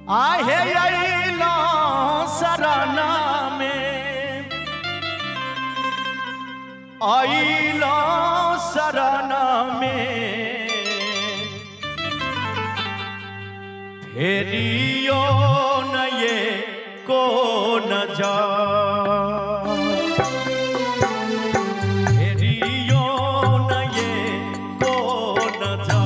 आहे अइलो शरणा में, अइलो शरणा में, फेरियो न ये को न जा, फेरियो न ये को न जा।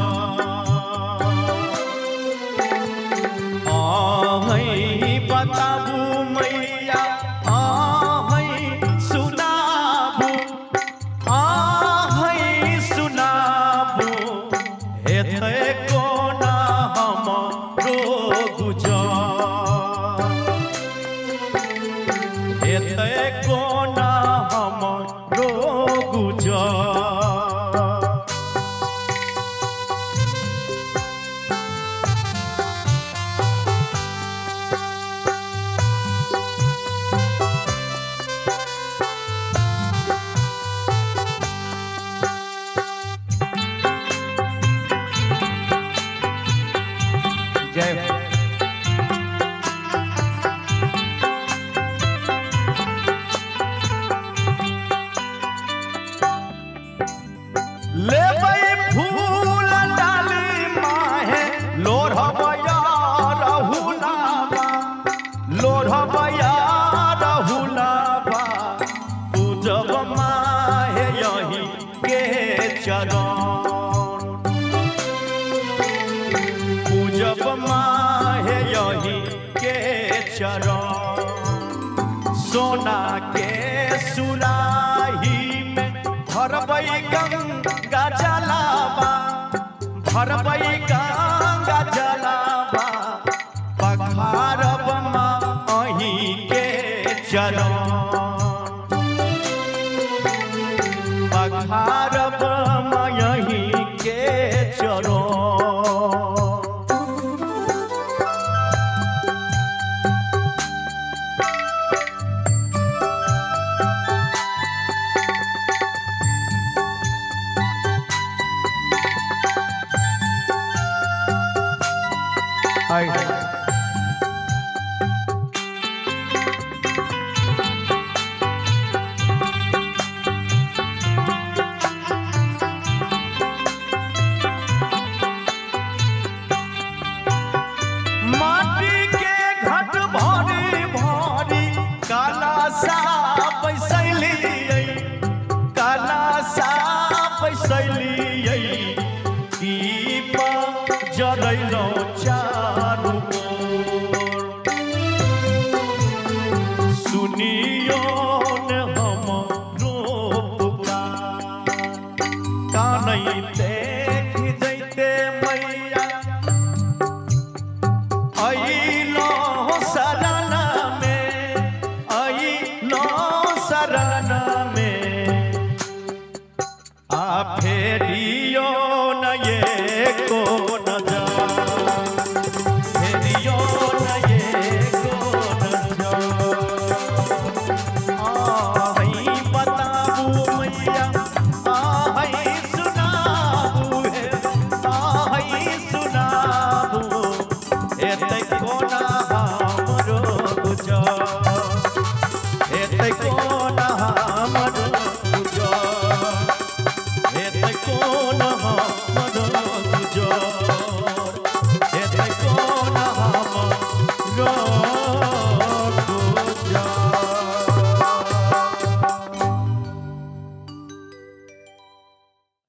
आहै बताबू मैया, आहै सुनाबू, आहै सुनाबू, हेतै कोना हमरो गुजार, हेतै कोना हमरो गुजार। जय लेबै फूल डाली माहे लोढ़बया रहुलाबा, लोढ़बया रहुलाबा, पूजब माहे यही के चरण, पूजब माहे यही के चरण। सोना के सुराही में भरबै गंगा जलावा, भरबै गंगा जलावा, पखारब माँ अही के चरण, पखारब माँ यही के चरण। माटी के घट भरी भरी काला सा बैसलियै, काला सा बैसलियै, दीप जरैलौ चा